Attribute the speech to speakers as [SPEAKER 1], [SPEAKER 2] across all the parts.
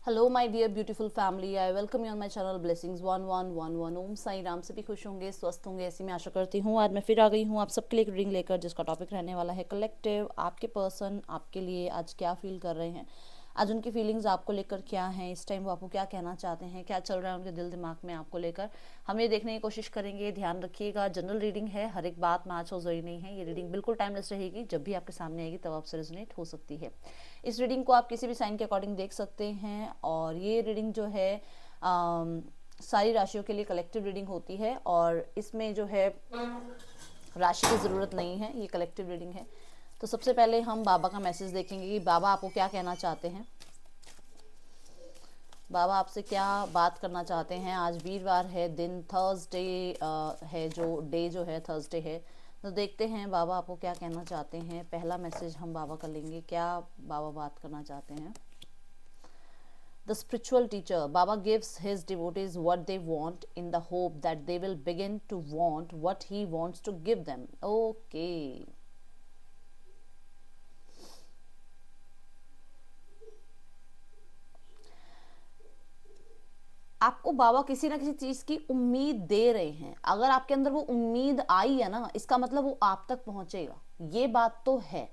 [SPEAKER 1] Hello my dear beautiful family, I welcome you on my channel blessings 1111। Om Sai Ram, सभी खुश होंगे, स्वस्थ होंगे, ऐसी मैं आशा करती हूँ। आज मैं फिर आ गई हूँ आप सबके लिए एक रीडिंग लेकर, जिसका टॉपिक रहने वाला है कलेक्टिव। आपके पर्सन आपके लिए आज क्या फील कर रहे हैं, आज उनकी फीलिंग्स आपको लेकर क्या हैं, इस टाइम वो आपको क्या कहना चाहते हैं, क्या चल रहा है उनके दिल दिमाग में आपको लेकर, हम ये देखने की कोशिश करेंगे। ध्यान रखिएगा, जनरल रीडिंग है, हर एक बात मैच हो जरूरी नहीं है। ये रीडिंग बिल्कुल टाइमलेस रहेगी, जब भी आपके सामने आएगी तब आपसे रेजोनेट हो सकती है। इस रीडिंग को आप किसी भी साइन के अकॉर्डिंग देख सकते हैं, और ये रीडिंग जो है सारी राशियों के लिए कलेक्टिव रीडिंग होती है, और इसमें जो है राशि की ज़रूरत नहीं है, ये कलेक्टिव रीडिंग है। तो सबसे पहले हम बाबा का मैसेज देखेंगे कि बाबा आपको क्या कहना चाहते हैं, बाबा आपसे क्या बात करना चाहते हैं। आज वीरवार है, दिन थर्सडे है, जो डे जो है थर्सडे है। तो देखते हैं बाबा आपको क्या कहना चाहते हैं। पहला मैसेज हम बाबा का लेंगे, क्या बाबा बात करना चाहते हैं। The spiritual teacher, Baba gives his devotees what they want in the hope that they will begin to want what he wants to give them. Okay. आपको बाबा किसी ना किसी चीज की उम्मीद दे रहे हैं। अगर आपके अंदर वो उम्मीद आई है ना, इसका मतलब वो आप तक पहुंचेगा, ये बात तो है।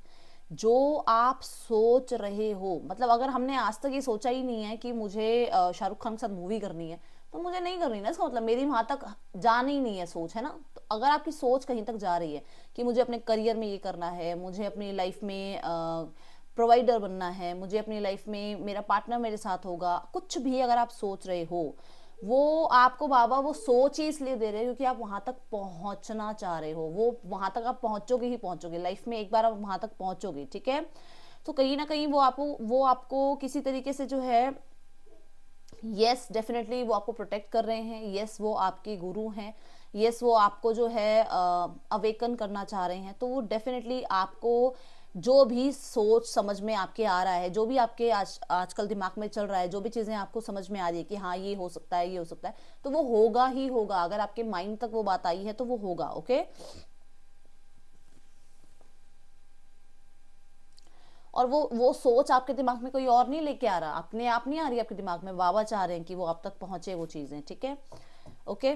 [SPEAKER 1] जो आप सोच रहे हो, मतलब अगर हमने आज तक ये सोचा ही नहीं है कि मुझे शाहरुख खान के साथ मूवी करनी है, तो मुझे नहीं करनी ना, इसका मतलब मेरी वहां तक जानी ही नहीं है सोच, है ना। तो अगर आपकी सोच कहीं तक जा रही है कि मुझे अपने करियर में ये करना है, मुझे अपनी लाइफ में प्रोवाइडर बनना है, मुझे अपनी लाइफ में मेरा पार्टनर मेरे साथ होगा, कुछ भी अगर आप सोच रहे हो, वो आपको बाबा वो सोच ही इसलिए दे रहे हैं क्योंकि आप वहां तक पहुंचना चाह रहे हो। वो वहां तक आप पहुंचोगे ही पहुंचोगे, लाइफ में एक बार आप वहां तक पहुंचोगे, ठीक है। तो कहीं ना कहीं वो आपको किसी तरीके से जो है, यस डेफिनेटली वो आपको प्रोटेक्ट कर रहे हैं, यस वो आपके गुरु हैं, यस वो आपको जो है अवेकन करना चाह रहे हैं। तो वो डेफिनेटली आपको जो भी सोच समझ में आपके आ रहा है, जो भी आपके आजकल दिमाग में चल रहा है, जो भी चीज़ें आपको समझ में आ रही है कि हाँ ये हो सकता है, ये हो सकता है, तो वो होगा ही होगा। अगर आपके माइंड तक वो बात आई है तो वो होगा, ओके। और वो सोच आपके दिमाग में कोई और नहीं लेके आ रहा, अपने आप नहीं आ रही आपके दिमाग में, बाबा चाह रहे हैं कि वो आप तक पहुंचे वो चीज़ें, ठीक है, ओके।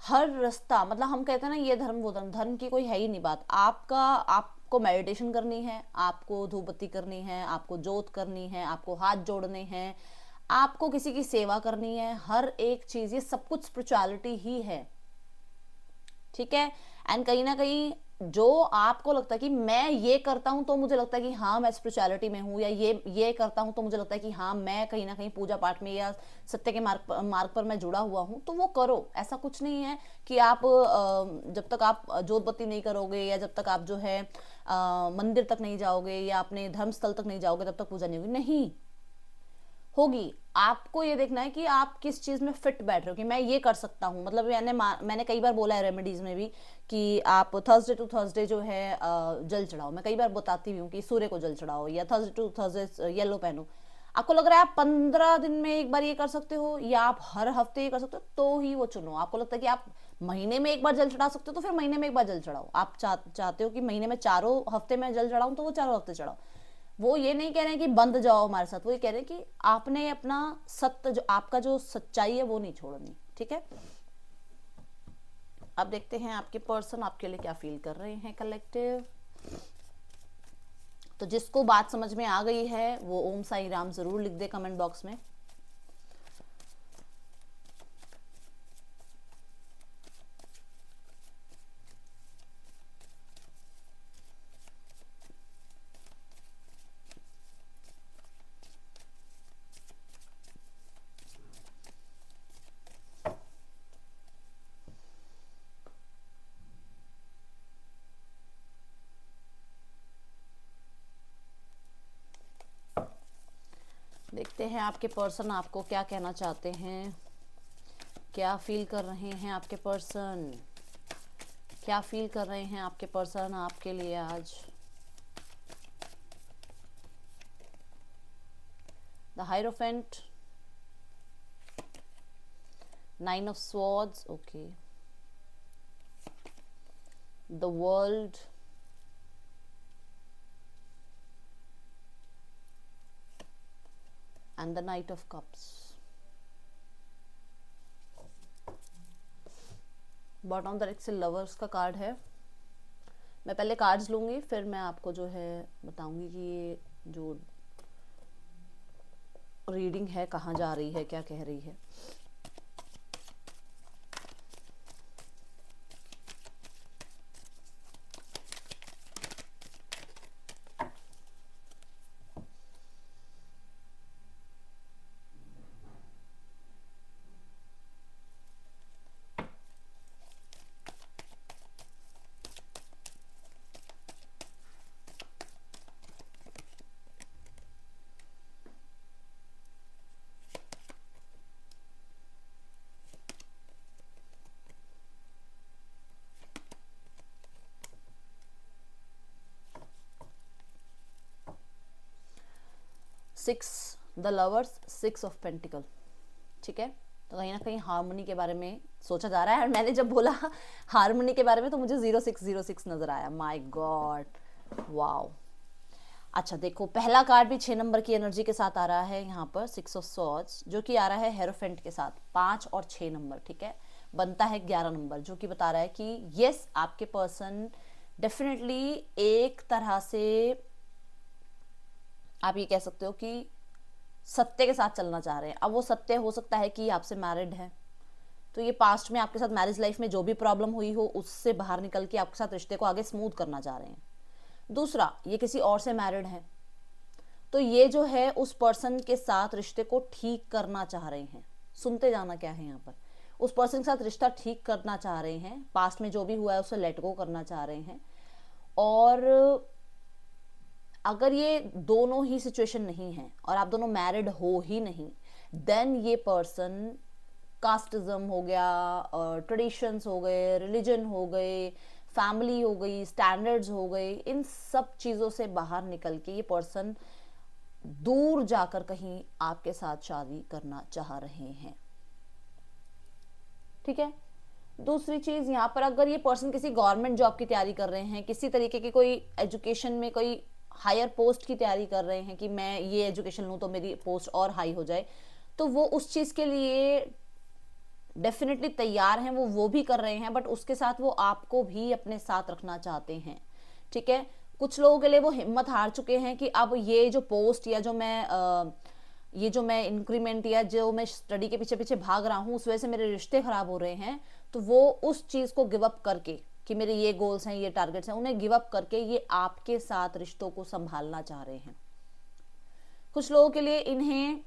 [SPEAKER 1] हर रास्ता, मतलब हम कहते हैं ना ये धर्म वो धर्म, धर्म की कोई है ही नहीं बात। आपको मेडिटेशन करनी है, आपको धूप बत्ती करनी है, आपको जोत करनी है, आपको हाथ जोड़ने हैं, आपको किसी की सेवा करनी है, हर एक चीज ये सब कुछ स्पिरिचुअलिटी ही है, ठीक है। एंड कहीं ना कहीं जो आपको लगता है कि मैं ये करता हूं तो मुझे लगता है कि हाँ मैं स्पिरिचुअलिटी में हूँ, या ये करता हूं तो मुझे लगता है कि हाँ मैं कहीं ना कहीं पूजा पाठ में या सत्य के मार्ग पर मैं जुड़ा हुआ हूँ, तो वो करो। ऐसा कुछ नहीं है कि आप जब तक आप जोत बत्ती नहीं करोगे, या जब तक आप जो है मंदिर तक नहीं जाओगे, या अपने धर्म स्थल तक नहीं जाओगे, तब तक पूजा नहीं होगी, नहीं होगी। आपको ये देखना है कि आप किस चीज में फिट बैठ रहे हो, कि मैं ये कर सकता हूँ। मतलब मैंने कई बार बोला है रेमेडीज में भी कि आप थर्सडे टू थर्सडे जो है जल चढ़ाओ। मैं कई बार बताती भी हूँ कि सूर्य को जल चढ़ाओ, या थर्सडे टू थर्सडे येलो पहनो। आपको लग रहा है आप 15 दिन में एक बार ये कर सकते हो, या आप हर हफ्ते ये कर सकते हो, तो ही वो चुनो। आपको लगता है कि आप महीने में एक बार जल चढ़ा सकते हो, तो फिर महीने में एक बार जल चढ़ाओ। आप चाहते हो कि महीने में चारों हफ्ते में जल चढ़ाऊं, तो वो चारों हफ्ते चढ़ाओ। वो ये नहीं कह रहे हैं कि बंद जाओ हमारे साथ, वो ये कह रहे हैं कि आपने अपना सत्य, जो आपका जो सच्चाई है वो नहीं छोड़नी, ठीक है। अब देखते हैं आपके पर्सन आपके लिए क्या फील कर रहे हैं कलेक्टिव। तो जिसको बात समझ में आ गई है वो ओम साई राम जरूर लिख दे कमेंट बॉक्स में। देखते हैं आपके पर्सन आपको क्या कहना चाहते हैं, क्या फील कर रहे हैं आपके पर्सन, क्या फील कर रहे हैं आपके पर्सन आपके लिए आज। The hierophant, nine of swords, okay, the world, and the night of cups. Bottom of the deck से लवर्स का कार्ड है। मैं पहले कार्ड्स लूंगी, फिर मैं आपको जो है बताऊंगी कि ये जो रीडिंग है कहाँ जा रही है, क्या कह रही है। Six the lovers, six of pentacle. ठीक है, तो कहीं ना कहीं हार्मनी के बारे में सोचा जा रहा है। और मैंने जब बोला हार्मनी के बारे में तो मुझे 0606 नजर आया। My God, wow. अच्छा देखो, पहला कार्ड भी 6 नंबर की एनर्जी के साथ आ रहा है यहाँ पर, 6 ऑफ सॉर्ड्स, जो कि आ रहा है हेरोफेंट के साथ, 5 और 6 नंबर। ठीक है, बनता है 11 नंबर, जो कि बता रहा है कि यस, आपके पर्सन डेफिनेटली एक तरह से आप ये कह सकते हो कि सत्य के साथ चलना चाह रहे हैं। अब वो सत्य हो सकता है कि आपसे मैरिड है, तो ये पास्ट में आपके साथ मैरिज लाइफ में जो भी प्रॉब्लम हुई हो उससे बाहर निकल के आपके साथ रिश्ते को आगे स्मूथ करना चाह रहे हैं। दूसरा, ये किसी और से मैरिड है, तो ये जो है उस पर्सन के साथ रिश्ते को ठीक करना चाह रहे हैं। सुनते जाना क्या है यहाँ पर, उस पर्सन के साथ रिश्ता ठीक करना चाह रहे हैं, पास्ट में जो भी हुआ है उसे लेट गो करना चाह रहे हैं। और अगर ये दोनों ही सिचुएशन नहीं है और आप दोनों मैरिड हो ही नहीं, देन ये पर्सन कास्टिज्म हो गया, ट्रेडिशंस हो गए, रिलीजन हो गए, फैमिली हो गई, स्टैंडर्ड्स हो गए, इन सब चीज़ों से बाहर निकल के ये पर्सन दूर जाकर कहीं आपके साथ शादी करना चाह रहे हैं। ठीक है, दूसरी चीज यहाँ पर, अगर ये पर्सन किसी गवर्नमेंट जॉब की तैयारी कर रहे हैं, किसी तरीके की कोई एजुकेशन में कोई हायर पोस्ट की तैयारी कर रहे हैं कि मैं ये एजुकेशन लूँ तो मेरी पोस्ट और हाई हो जाए, तो वो उस चीज़ के लिए डेफिनेटली तैयार हैं, वो भी कर रहे हैं, बट उसके साथ वो आपको भी अपने साथ रखना चाहते हैं। ठीक है, कुछ लोगों के लिए वो हिम्मत हार चुके हैं कि अब ये जो पोस्ट या जो मैं इंक्रीमेंट या जो मैं स्टडी के पीछे पीछे भाग रहा हूँ उस वजह से मेरे रिश्ते खराब हो रहे हैं, तो वो उस चीज़ को गिव अप करके कि मेरे ये गोल्स हैं, ये टारगेट्स हैं, उन्हें गिव अप करके ये आपके साथ रिश्तों को संभालना चाह रहे हैं। कुछ लोगों के लिए इन्हें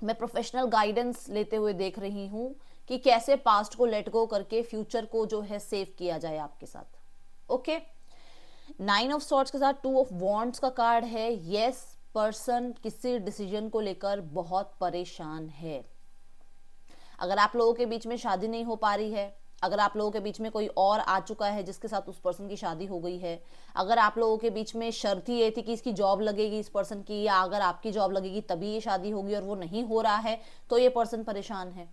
[SPEAKER 1] मैं प्रोफेशनल गाइडेंस लेते हुए देख रही हूं कि कैसे पास्ट को लेट गो करके फ्यूचर को जो है सेव किया जाए आपके साथ। ओके, 9 ऑफ सॉर्ड्स के साथ 2 ऑफ वॉन्ड्स का कार्ड है। यस, पर्सन किसी डिसीजन को लेकर बहुत परेशान है। अगर आप लोगों के बीच में शादी नहीं हो पा रही है, अगर आप लोगों के बीच में कोई और आ चुका है जिसके साथ उस पर्सन की शादी हो गई है, अगर आप लोगों के बीच में शर्त ही ये थी कि इसकी जॉब लगेगी इस पर्सन की, या अगर आपकी जॉब लगेगी तभी ये शादी होगी और वो नहीं हो रहा है, तो ये पर्सन परेशान है।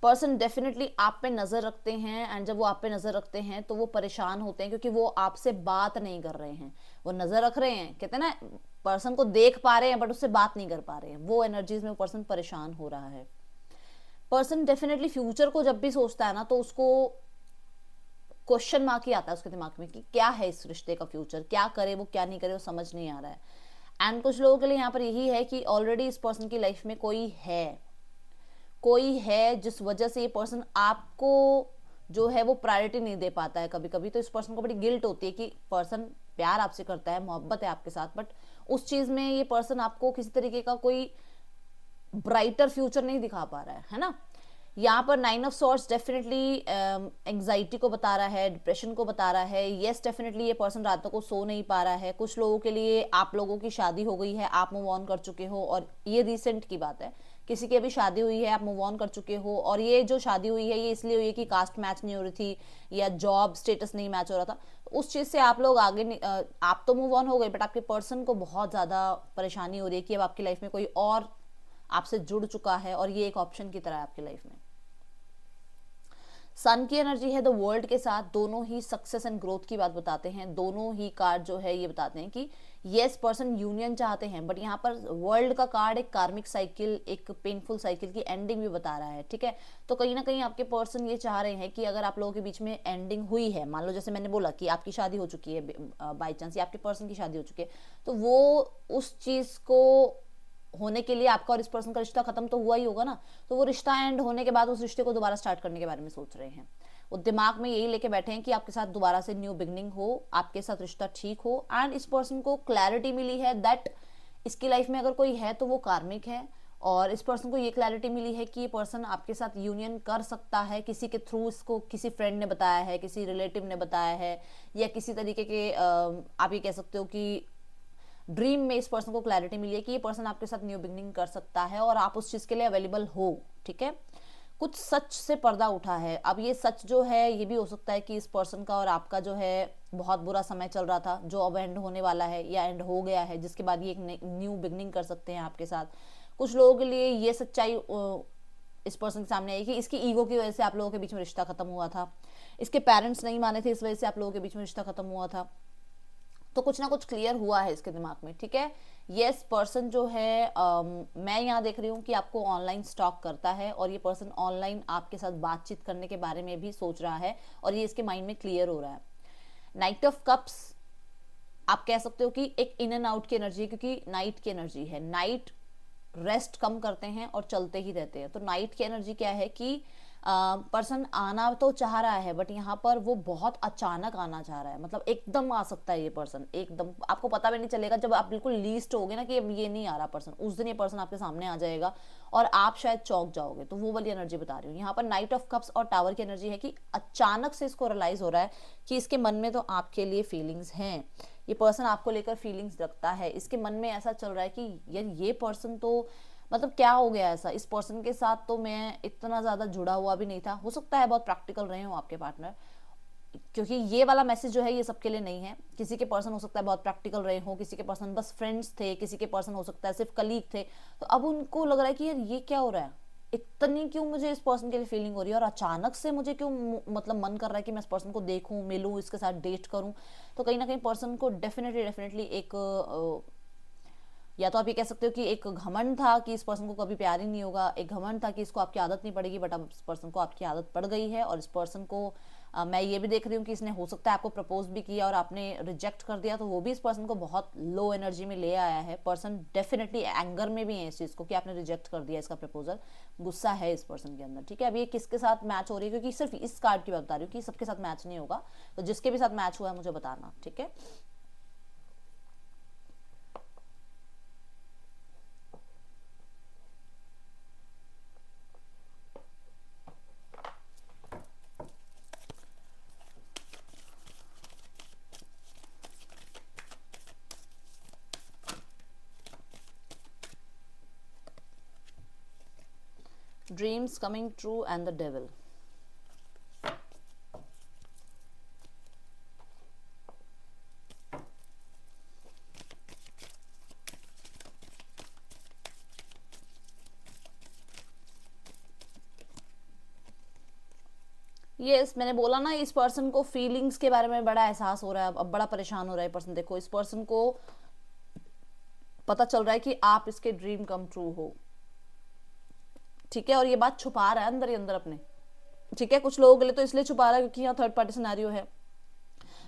[SPEAKER 1] पर्सन डेफिनेटली आप पे नजर रखते हैं, एंड जब वो आप पे नजर रखते हैं तो वो परेशान होते हैं क्योंकि वो आपसे बात नहीं कर रहे हैं। वो नजर रख रहे हैं, कहते हैं ना, पर्सन को देख पा रहे हैं बट उससे बात नहीं कर पा रहे हैं। वो एनर्जीज में पर्सन परेशान हो रहा है। पर्सन डेफिनेटली फ्यूचर को जब भी सोचता है ना तो उसको क्वेश्चन मार्क ही आता है उसके दिमाग में कि क्या है इस रिश्ते का फ्यूचर, क्या करे वो, क्या नहीं करे, वो समझ नहीं आ रहा है। एंड कुछ लोगों के लिए यहाँ पर यही है कि ऑलरेडी इस पर्सन की लाइफ में कोई है जिस वजह से ये पर्सन आपको जो है वो प्रायोरिटी नहीं दे पाता है कभी कभी। तो इस पर्सन को बड़ी गिल्ट होती है कि पर्सन प्यार आपसे करता है, मोहब्बत है आपके साथ, बट उस चीज में ये पर्सन आपको किसी तरीके का कोई ब्राइटर फ्यूचर नहीं दिखा पा रहा है ना। यहाँ पर 9 ऑफ सॉर्ड्स डेफिनेटली एंग्जाइटी को बता रहा है, डिप्रेशन को बता रहा है। येस, डेफिनेटली ये पर्सन रातों को सो नहीं पा रहा है। कुछ लोगों के लिए आप लोगों की शादी हो गई है, आप मूव ऑन कर चुके हो, और ये रिसेंट की बात है, किसी की अभी शादी हुई है, आप मूव ऑन कर चुके हो, और ये जो शादी हुई है ये इसलिए हुई है कि कास्ट मैच नहीं हो रही थी या जॉब स्टेटस नहीं मैच हो रहा था। उस चीज़ से आप लोग आगे आप तो मूव ऑन हो गए, बट आपके पर्सन को बहुत ज़्यादा परेशानी हो रही है कि अब आपकी लाइफ में कोई और आपसे जुड़ चुका है और ये एक ऑप्शन की तरह है आपकी लाइफ में। सन की एनर्जी है द वर्ल्ड के साथ, दोनों ही सक्सेस एंड ग्रोथ की बात बताते हैं। दोनों ही कार्ड जो है ये बताते हैं कि येस पर्सन यूनियन चाहते हैं, बट यहाँ पर वर्ल्ड का कार्ड एक कार्मिक साइकिल, एक पेनफुल साइकिल की एंडिंग भी बता रहा है, ठीक है। तो कहीं ना कहीं आपके पर्सन ये चाह रहे हैं कि अगर आप लोगों के बीच में एंडिंग हुई है, मान लो जैसे मैंने बोला कि आपकी शादी हो चुकी है बाई चांस, या आपके पर्सन की शादी हो चुकी है, तो वो उस चीज को होने के लिए आपका और इस पर्सन का रिश्ता खत्म तो हुआ ही होगा ना, तो वो रिश्ता एंड होने के बाद उस रिश्ते को दोबारा स्टार्ट करने के बारे में सोच रहे हैं। वो दिमाग में यही लेके बैठे हैं कि आपके साथ दोबारा से न्यू बिगनिंग हो, आपके साथ रिश्ता ठीक हो। एंड इस पर्सन को क्लैरिटी मिली है दैट इसकी लाइफ में अगर कोई है तो वो कार्मिक है, और इस पर्सन को ये क्लैरिटी मिली है कि ये पर्सन आपके साथ यूनियन कर सकता है किसी के थ्रू। इसको किसी फ्रेंड ने बताया है, किसी रिलेटिव ने बताया है, या किसी तरीके के आप ये कह सकते हो कि ड्रीम में इस पर्सन को क्लैरिटी मिली है कि ये पर्सन आपके साथ न्यू बिगनिंग कर सकता है और आप उस चीज के लिए अवेलेबल हो, ठीक है। कुछ सच से पर्दा उठा है। अब ये सच जो है ये भी हो सकता है कि इस पर्सन का और आपका जो है बहुत बुरा समय चल रहा था, जो अब एंड होने वाला है या एंड हो गया है, जिसके बाद ये एक न्यू बिगनिंग कर सकते हैं आपके साथ। कुछ लोगों के लिए ये सच्चाई इस पर्सन के सामने आई कि इसकी ईगो की वजह से आप लोगों के बीच में रिश्ता खत्म हुआ था, इसके पेरेंट्स नहीं माने थे, इस वजह से आप लोगों के बीच में रिश्ता खत्म हुआ था। तो कुछ ना कुछ क्लियर हुआ है इसके दिमाग में, ठीक है। यस पर्सन जो है मैं यहाँ देख रही हूँ कि आपको ऑनलाइन स्टॉक करता है, और ये पर्सन ऑनलाइन आपके साथ बातचीत करने के बारे में भी सोच रहा है, और ये इसके माइंड में क्लियर हो रहा है। नाइट ऑफ कप्स आप कह सकते हो कि एक इन एंड आउट की एनर्जी है, क्योंकि नाइट की एनर्जी है। नाइट रेस्ट कम करते हैं और चलते ही रहते हैं। तो नाइट की एनर्जी क्या है कि पर्सन आना तो चाह रहा है, बट यहाँ पर वो बहुत अचानक आना चाह रहा है, मतलब एकदम आ सकता है ये पर्सन, एकदम आपको पता भी नहीं चलेगा। जब आप बिल्कुल लीस्ट होगे ना कि अब ये नहीं आ रहा पर्सन, उस दिन ये पर्सन आपके सामने आ जाएगा और आप शायद चौंक जाओगे। तो वो वाली एनर्जी बता रही हूँ। यहाँ पर नाइट ऑफ कप्स और टावर की एनर्जी है कि अचानक से इसको रियलाइज हो रहा है कि इसके मन में तो आपके लिए फीलिंग्स हैं, ये पर्सन आपको लेकर फीलिंग्स रखता है। इसके मन में ऐसा चल रहा है कि यार ये पर्सन तो मतलब क्या हो गया ऐसा, इस पर्सन के साथ तो मैं इतना ज्यादा जुड़ा हुआ भी नहीं था। हो सकता है बहुत प्रैक्टिकल रहे हो आपके पार्टनर, क्योंकि ये वाला मैसेज जो है ये सबके लिए नहीं है। किसी के पर्सन हो सकता है बहुत प्रैक्टिकल रहे हो, किसी के पर्सन बस फ्रेंड्स थे, किसी के पर्सन हो सकता है सिर्फ कलीग थे। तो अब उनको लग रहा है कि यार ये क्या हो रहा है, इतनी क्यों मुझे इस पर्सन के लिए फीलिंग हो रही है, और अचानक से मुझे क्यों मतलब मन कर रहा है कि मैं इस पर्सन को देखूं, मिलूं, इसके साथ डेट करूं। तो कहीं ना कहीं पर्सन को डेफिनेटली एक या तो आप ये कह सकते हो कि एक घमंड था कि इस पर्सन को कभी प्यार ही नहीं होगा, एक घमंड था कि इसको आपकी आदत नहीं पड़ेगी, बट अब इस पर्सन को आपकी आदत पड़ गई है। और इस पर्सन को मैं ये भी देख रही हूँ कि इसने हो सकता है आपको प्रपोज भी किया और आपने रिजेक्ट कर दिया, तो वो भी इस पर्सन को बहुत लो एनर्जी में ले आया है। पर्सन डेफिनेटली एंगर में भी है इस चीज़ को कि आपने रिजेक्ट कर दिया इसका प्रपोजल, गुस्सा है इस पर्सन के अंदर, ठीक है। अब ये किसके साथ मैच हो रही है, क्योंकि सिर्फ इस कार्ड की बात बता रही हूँ कि सबके साथ मैच नहीं होगा, तो जिसके भी साथ मैच हुआ है मुझे बताना, ठीक है। Dreams coming true and the devil. Yes मैंने बोला ना, इस पर्सन को फीलिंग्स के बारे में बड़ा एहसास हो रहा है, अब बड़ा परेशान हो रहा है पर्सन। देखो इस पर्सन को पता चल रहा है कि आप इसके ड्रीम कम ट्रू हो, ठीक है। और ये बात छुपा रहा है अंदर ही अंदर अपने, ठीक है। कुछ लोगों के लिए तो इसलिए छुपा रहा है क्योंकि यहाँ थर्ड पार्टी सिनेरियो है।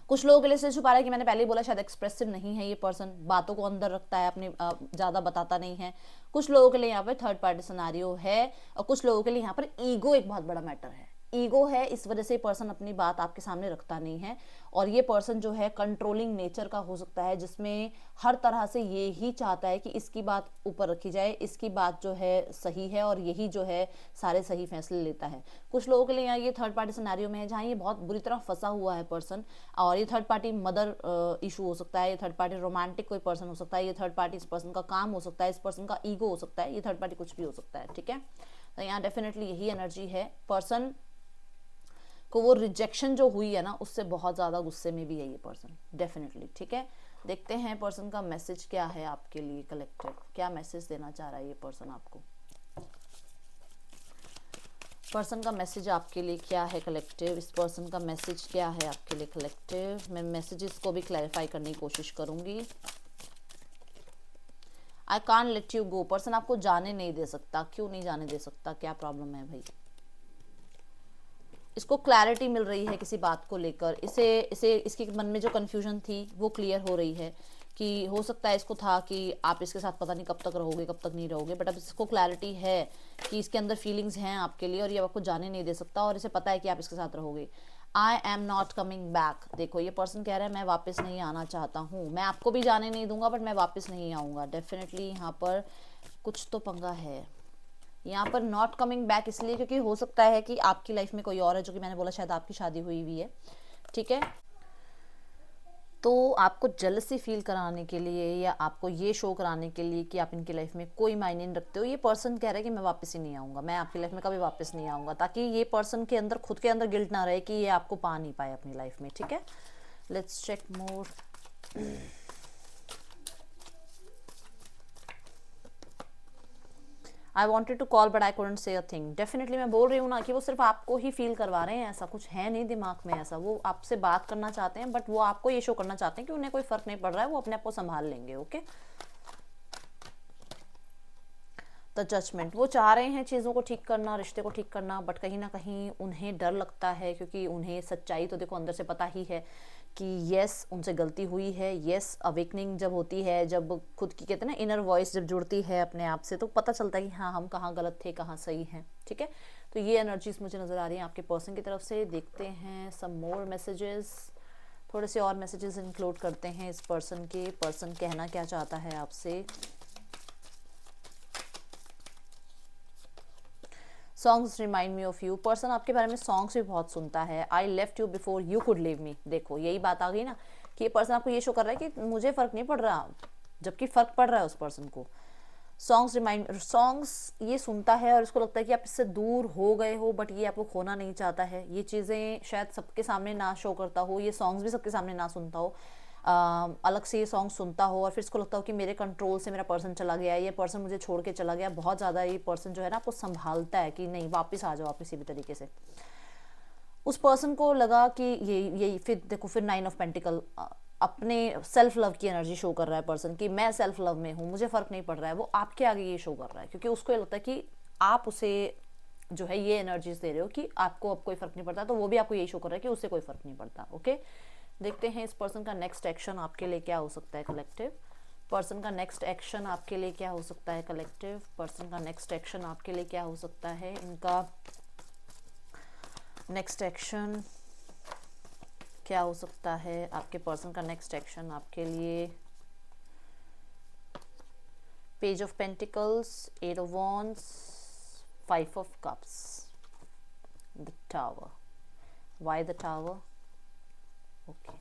[SPEAKER 1] कुछ लोगों के लिए इसलिए छुपा रहा है कि मैंने पहले ही बोला शायद एक्सप्रेसिव नहीं है ये पर्सन, बातों को अंदर रखता है अपनी, ज्यादा बताता नहीं है। कुछ लोगों के लिए यहाँ पे थर्ड पार्टी सिनेरियो है, और कुछ लोगों के लिए यहाँ पर ईगो एक बहुत बड़ा मैटर है। ईगो है, इस वजह से पर्सन अपनी बात आपके सामने रखता नहीं है। और ये पर्सन जो है कंट्रोलिंग नेचर का हो सकता है, जिसमें हर तरह से ये ही चाहता है कि इसकी बात ऊपर रखी जाए, इसकी बात जो है सही है, और यही जो है सारे सही फैसले लेता है। कुछ लोगों के लिए यहाँ ये थर्ड पार्टी सिनेरियो में है जहाँ ये बहुत बुरी तरह फंसा हुआ है पर्सन, और ये थर्ड पार्टी मदर इशू हो सकता है, ये थर्ड पार्टी रोमांटिक कोई पर्सन हो सकता है, ये थर्ड पार्टी इस पर्सन का काम हो सकता है, इस पर्सन का ईगो हो सकता है, ये थर्ड पार्टी कुछ भी हो सकता है, ठीक है। तो यहाँ डेफिनेटली यही एनर्जी है। पर्सन को वो रिजेक्शन जो हुई है ना, उससे बहुत ज़्यादा गुस्से में भी है ये पर्सन डेफिनेटली, ठीक है। देखते हैं पर्सन का मैसेज क्या है आपके लिए कलेक्टिव, क्या मैसेज देना चाह रहा है ये पर्सन आपको। पर्सन का मैसेज आपके लिए क्या है कलेक्टिव, इस पर्सन का मैसेज क्या है आपके लिए कलेक्टिव। मैं मैसेजेस को भी क्लैरिफाई करने की कोशिश करूंगी। I can't let you go, person आपको जाने नहीं दे सकता। क्यों नहीं जाने दे सकता, क्या प्रॉब्लम है भाई? इसको क्लैरिटी मिल रही है किसी बात को लेकर, इसे इसे इसके मन में जो कन्फ्यूजन थी वो क्लियर हो रही है कि हो सकता है इसको था कि आप इसके साथ पता नहीं कब तक रहोगे कब तक नहीं रहोगे, बट अब इसको क्लैरिटी है कि इसके अंदर फीलिंग्स हैं आपके लिए और ये आपको जाने नहीं दे सकता और इसे पता है कि आप इसके साथ रहोगे। I am not coming back, देखो ये पर्सन कह रहा है मैं वापस नहीं आना चाहता हूँ, मैं आपको भी जाने नहीं दूंगा बट मैं वापस नहीं आऊँगा। डेफिनेटली यहाँ पर कुछ तो पंगा है। यहाँ पर नॉट कमिंग बैक इसलिए क्योंकि हो सकता है कि आपकी लाइफ में कोई और है, जो कि मैंने बोला शायद आपकी शादी हुई हुई है, ठीक है। तो आपको जेलसी फील कराने के लिए या आपको ये शो कराने के लिए कि आप इनकी लाइफ में कोई मायने नहीं रखते हो, ये पर्सन कह रहा है कि मैं वापस ही नहीं आऊँगा, मैं आपकी लाइफ में कभी वापस नहीं आऊँगा, ताकि ये पर्सन के अंदर खुद के अंदर गिल्ट ना रहे कि ये आपको पा नहीं पाए अपनी लाइफ में, ठीक है। Let's check more. I wanted to call but I couldn't say a thing। Definitely मैं बोल रही हूँ ना कि वो सिर्फ आपको ही फील करवा रहे हैं, ऐसा कुछ है नहीं दिमाग में, ऐसा वो आपसे बात करना चाहते हैं बट वो आपको ये शो करना चाहते हैं कि उन्हें कोई फर्क नहीं पड़ रहा है, वो अपने आप को संभाल लेंगे। ओके, द जजमेंट, वो चाह रहे हैं चीज़ों को ठीक करना, रिश्ते को ठीक करना, बट कहीं ना कहीं उन्हें डर लगता है क्योंकि उन्हें सच्चाई तो देखो अंदर से पता ही है कि यस उनसे गलती हुई है। यस अवेकनिंग जब होती है, जब खुद की कहते हैं ना इनर वॉइस जब जुड़ती है अपने आप से, तो पता चलता है कि हाँ हम कहाँ गलत थे कहाँ सही हैं, ठीक है। तो ये एनर्जीज मुझे नज़र आ रही हैं आपके पर्सन की तरफ से। देखते हैं सम मोर मैसेजेस, थोड़े से और मैसेजेस इंक्लूड करते हैं इस पर्सन के। पर्सन कहना क्या चाहता है आपसे। Songs remind me of you, person आपके बारे में सॉन्ग्स भी बहुत सुनता है। I left you before you could leave me, देखो यही बात आ गई ना कि ये पर्सन आपको ये शो कर रहा है कि मुझे फ़र्क नहीं पड़ रहा, जबकि फ़र्क पड़ रहा है उस पर्सन को। सॉन्ग्स रिमाइंड, सॉन्ग्स ये सुनता है और इसको लगता है कि आप इससे दूर हो गए हो बट ये आपको खोना नहीं चाहता है। ये चीज़ें शायद सबके सामने ना शो करता हो, ये सॉन्ग्स भी सबके सामने ना सुनता हो, अलग से ये सॉन्ग सुनता हो और फिर इसको लगता हो कि मेरे कंट्रोल से मेरा पर्सन चला गया है, ये पर्सन मुझे छोड़ के चला गया। बहुत ज़्यादा ये पर्सन जो है ना आपको संभालता है कि नहीं वापस आ जाओ आप किसी भी तरीके से। उस पर्सन को लगा कि यही फिर देखो फिर 9 ऑफ पेंटिकल, अपने सेल्फ लव की एनर्जी शो कर रहा है पर्सन कि मैं सेल्फ लव में हूँ, मुझे फ़र्क नहीं पड़ रहा है। वो आपके आगे ये शो कर रहा है क्योंकि उसको ये लगता है कि आप उसे जो है ये एनर्जीज दे रहे हो कि आपको अब कोई फ़र्क नहीं पड़ता, तो वो भी आपको यही शो कर रहा है कि उससे कोई फ़र्क नहीं पड़ता। ओके, देखते हैं इस पर्सन का नेक्स्ट एक्शन आपके लिए क्या हो सकता है कलेक्टिव। पर्सन का नेक्स्ट एक्शन आपके लिए क्या हो सकता है कलेक्टिव। पर्सन का नेक्स्ट एक्शन आपके लिए क्या हो सकता है। इनका नेक्स्ट एक्शन क्या हो सकता है आपके पर्सन का नेक्स्ट एक्शन आपके लिए। Page of pentacles, 8 of wands, 5 of cups, the tower. Why the tower? Okay,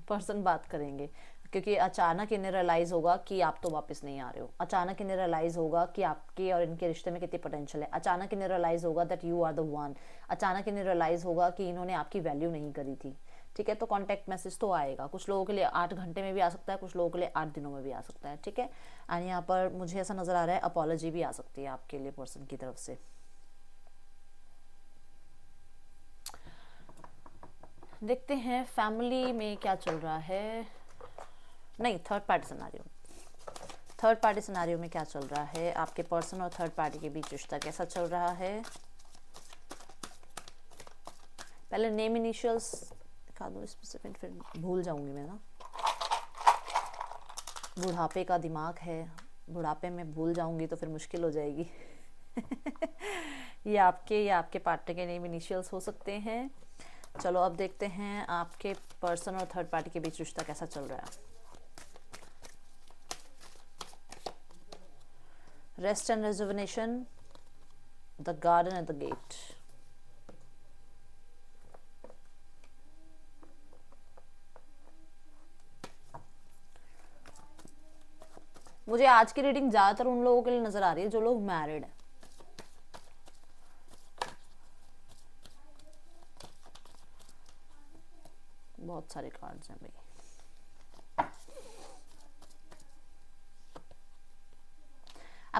[SPEAKER 1] person बात करेंगे क्योंकि अचानक इन्हें रियलाइज़ होगा कि आप तो वापस नहीं आ रहे हो। अचानक इन्हें रियलाइज़ होगा कि आपके और इनके रिश्ते में कितनी पोटेंशियल है। अचानक इन्हें रियलाइज़ होगा that you are the one. अचानक इन्हें रियलाइज़ होगा कि इन्होंने आपकी वैल्यू नहीं करी थी, ठीक है। तो कॉन्टैक्ट मैसेज तो आएगा, कुछ लोगों के लिए 8 घंटे में भी आ सकता है, कुछ लोगों के लिए 8 दिनों में भी आ सकता है, ठीक है। एंड यहाँ पर मुझे ऐसा नज़र आ रहा है अपॉलॉजी भी आ सकती है आपके लिए पर्सन की तरफ से। देखते हैं फैमिली में क्या चल रहा है। नहीं, third party scenario, third party scenario में क्या चल रहा है आपके पर्सन और थर्ड पार्टी के बीच रिश्ता कैसा चल रहा है। पहले नेम इनिशियल्स दिखा दो स्पेसिफिक, फिर भूल जाऊंगी मैं ना। बुढ़ापे का दिमाग है, बुढ़ापे में भूल जाऊंगी तो फिर मुश्किल हो जाएगी। ये आपके या आपके पार्टनर के नेम इनिशियल्स हो सकते हैं। चलो अब देखते हैं आपके पर्सन और थर्ड पार्टी के बीच रिश्ता कैसा चल रहा है। Rest and rejuvenation, the garden and the gate. मुझे आज की रीडिंग ज्यादातर उन लोगों के लिए नजर आ रही है जो लोग मैरिड हैं। बहुत सारे कार्ड्स हैं भाई।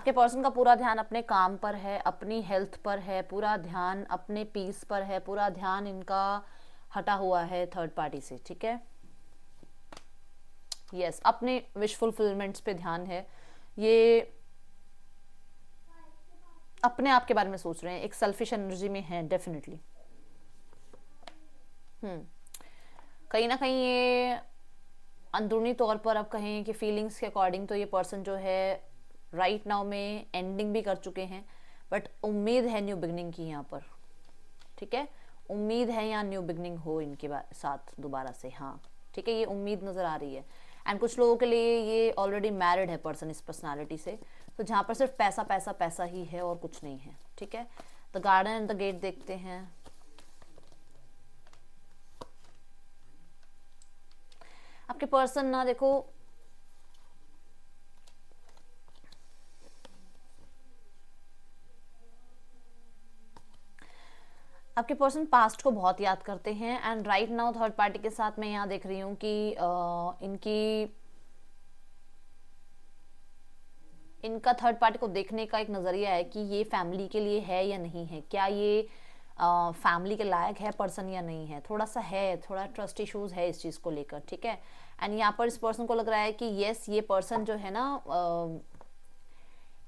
[SPEAKER 1] आपके पर्सन का पूरा ध्यान अपने काम पर है, अपनी हेल्थ पर है, पूरा ध्यान अपने पीस पर है, पूरा ध्यान इनका हटा हुआ है थर्ड पार्टी से, ठीक है। यस, अपने विश फुलफिलमेंट्स पे ध्यान है, ये अपने आप के बारे में सोच रहे हैं, एक सेल्फिश एनर्जी में है डेफिनेटली। कहीं ना कहीं ये अंदरूनी तौर पर आप कहें कि फीलिंग्स के अकॉर्डिंग तो ये पर्सन जो है राइट नाउ में एंडिंग भी कर चुके हैं, बट उम्मीद है न्यू बिगनिंग की यहाँ पर, ठीक है। उम्मीद है यहाँ न्यू बिगनिंग हो इनके साथ दोबारा से, हाँ ठीक है, ये उम्मीद नज़र आ रही है। एंड कुछ लोगों के लिए ये ऑलरेडी मैरिड है पर्सन इस पर्सनालिटी से, तो जहाँ पर सिर्फ पैसा पैसा पैसा ही है और कुछ नहीं है, ठीक है। The garden and the gate देखते हैं। आपके पर्सन ना देखो, आपके पर्सन पास्ट को बहुत याद करते हैं and right now third party के साथ मैं यहाँ देख रही हूँ कि इनका थर्ड पार्टी को देखने का एक नज़रिया है कि ये फैमिली के लिए है या नहीं है, क्या ये फैमिली के लायक है पर्सन या नहीं है, थोड़ा सा है, थोड़ा ट्रस्ट इश्यूज है इस चीज़ को लेकर, ठीक है। एंड यहाँ पर इस पर्सन को लग रहा है कि यस ये पर्सन जो है ना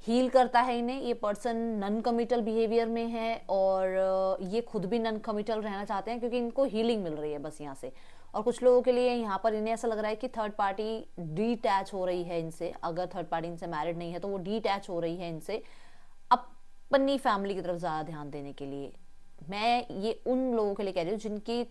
[SPEAKER 1] हील करता है इन्हें, ये पर्सन नन कमिटल बिहेवियर में है और ये खुद भी नन कमिटल रहना चाहते हैं क्योंकि इनको हीलिंग मिल रही है बस यहाँ से। और कुछ लोगों के लिए यहाँ पर इन्हें ऐसा लग रहा है कि थर्ड पार्टी डीटैच हो रही है इनसे, अगर थर्ड पार्टी इनसे मैरिड नहीं है तो वो डीटैच हो रही है इनसे अपनी फैमिली की तरफ ज़्यादा ध्यान देने के लिए। मैं ये उन लोगों के लिए कह रही हूँ जिनकी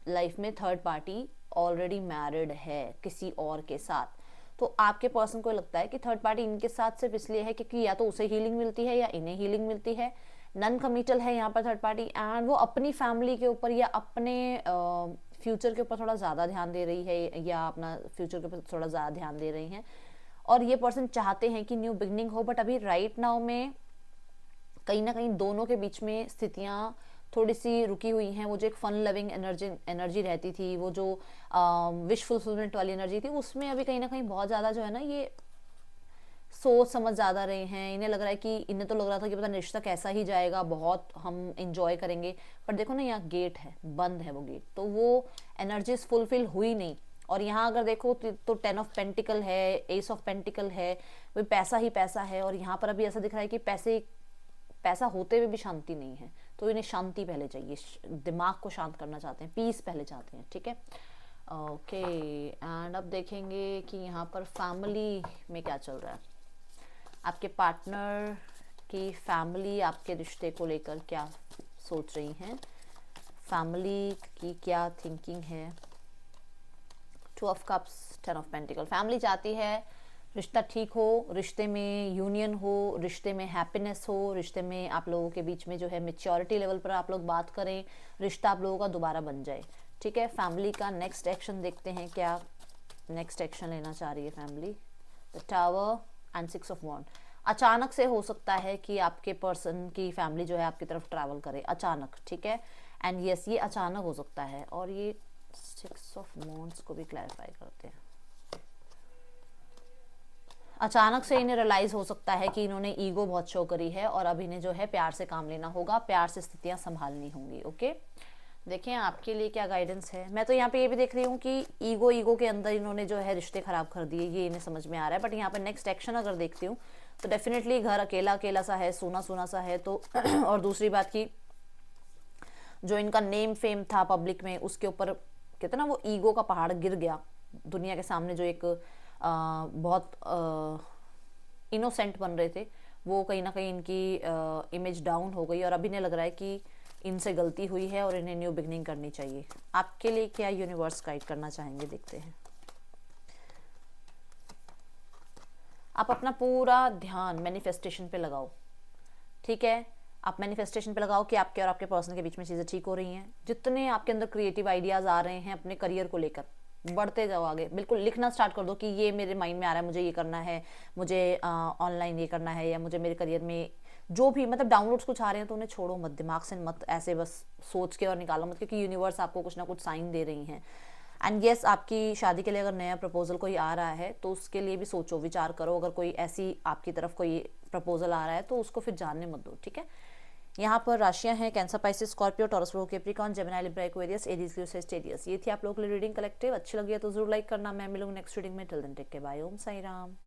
[SPEAKER 1] लाइफ में थर्ड पार्टी ऑलरेडी मैरिड है किसी और के साथ, तो आपके पर्सन को लगता है कि थर्ड पार्टी इनके साथ सिर्फ इसलिए है क्योंकि या तो उसे हीलिंग मिलती है या इन्हें हीलिंग मिलती है। नन कमिटल है यहाँ पर थर्ड पार्टी एंड वो अपनी फैमिली के ऊपर या अपने फ्यूचर के ऊपर थोड़ा ज़्यादा ध्यान दे रही है या अपना फ्यूचर के ऊपर थोड़ा ज़्यादा ध्यान दे रही हैं। और ये पर्सन चाहते हैं कि न्यू बिगनिंग हो, बट अभी राइट नाउ में कहीं ना कहीं दोनों के बीच में स्थितियाँ थोड़ी सी रुकी हुई हैं। वो जो एक फन लविंग एनर्जी रहती थी, वो जो विश फुलफिलमेंट वाली एनर्जी थी, उसमें अभी कहीं ना कहीं बहुत ज़्यादा जो है ना ये सोच समझ ज़्यादा रहे हैं। इन्हें लग रहा है कि इन्हें तो लग रहा था कि पता नहीं रिश्ता कैसा ही जाएगा, बहुत हम इंजॉय करेंगे, पर देखो ना यहाँ गेट है, बंद है वो गेट, तो वो एनर्जीज फुलफिल हुई नहीं। और यहाँ अगर देखो तो 10 ऑफ पेंटिकल है, एस ऑफ पेंटिकल है, वो पैसा ही पैसा है। और यहाँ पर अभी ऐसा दिख रहा है कि पैसा होते हुए भी शांति नहीं है, तो इन्हें शांति पहले चाहिए, दिमाग को शांत करना चाहते हैं, पीस पहले चाहते हैं, ठीक है। ओके एंड अब देखेंगे कि यहाँ पर फैमिली में क्या चल रहा है। आपके पार्टनर की फैमिली आपके रिश्ते को लेकर क्या सोच रही हैं, फैमिली की क्या थिंकिंग है। 2 of cups, 10 of pentacle. Family चाहती है रिश्ता ठीक हो, रिश्ते में यूनियन हो, रिश्ते में हैप्पीनेस हो, रिश्ते में आप लोगों के बीच में जो है मैच्योरिटी लेवल पर आप लोग बात करें, रिश्ता आप लोगों का दोबारा बन जाए, ठीक है। फैमिली का नेक्स्ट एक्शन देखते हैं, क्या नेक्स्ट एक्शन लेना चाह रही है family. The tower and 6 of wand. अचानक से हो सकता है कि आपके पर्सन की फैमिली जो है आपकी तरफ ट्रैवल करे अचानक, ठीक है। एंड यस ये अचानक हो सकता है। और ये 6 ऑफ वॉन्ड्स को भी क्लैरिफाई करते हैं। अचानक से इन्हें रियलाइज हो सकता है कि इन्होंने ईगो बहुत शो करी है और अब इन्हें जो है प्यार से काम लेना होगा, प्यार से स्थितियां संभालनी होंगी। ओके देखें आपके लिए क्या गाइडेंस है। मैं तो यहाँ पे ये भी देख रही हूँ कि ईगो के अंदर इन्होंने जो है रिश्ते खराब कर दिए, ये इन्हें समझ में आ रहा है। बट यहाँ पे नेक्स्ट एक्शन अगर देखती हूँ तो डेफिनेटली घर अकेला अकेला सा है, सोना सोना सा है। तो और दूसरी बात की जो इनका नेम फेम था पब्लिक में, उसके ऊपर कहते ना वो ईगो का पहाड़ गिर गया दुनिया के सामने। जो एक बहुत इनोसेंट बन रहे थे, वो कहीं ना कहीं इनकी इमेज डाउन हो गई और अभी इन्हें लग रहा है कि इनसे गलती हुई है और इन्हें न्यू बिगनिंग करनी चाहिए। आपके लिए क्या यूनिवर्स गाइड करना चाहेंगे, देखते हैं। आप अपना पूरा ध्यान मैनिफेस्टेशन पे लगाओ, ठीक है। आप मैनिफेस्टेशन पे लगाओ कि आपके और आपके पर्सन के बीच में चीज़ें ठीक हो रही हैं। जितने आपके अंदर क्रिएटिव आइडियाज़ आ रहे हैं अपने करियर को लेकर, बढ़ते जाओ आगे। बिल्कुल लिखना स्टार्ट कर दो कि ये मेरे माइंड में आ रहा है, मुझे ये करना है, मुझे ऑनलाइन ये करना है, या मुझे मेरे करियर में जो भी मतलब डाउनलोड्स कुछ आ रहे हैं तो उन्हें छोड़ो मत, दिमाग से मत ऐसे बस सोच के और निकालो मत, क्योंकि यूनिवर्स आपको कुछ ना कुछ साइन दे रही हैं। एंड येस आपकी शादी के लिए अगर नया प्रपोजल कोई आ रहा है तो उसके लिए भी सोचो, विचार करो। अगर कोई ऐसी आपकी तरफ कोई प्रपोजल आ रहा है तो उसको फिर जानने मत दो, ठीक है। यहाँ पर राशियां हैं Cancer, Pisces, Scorpio, Taurus, Virgo, Capricorn, Gemini, Libra, Aquarius, Aries, Leo, Sagittarius. ये थी आप लोगों के लिए रीडिंग कलेक्टिव। अच्छी लगी है तो जरूर लाइक करना। मैं मिलूंगी नेक्स्ट रीडिंग में। Till then take care, bye, Om Sai Ram.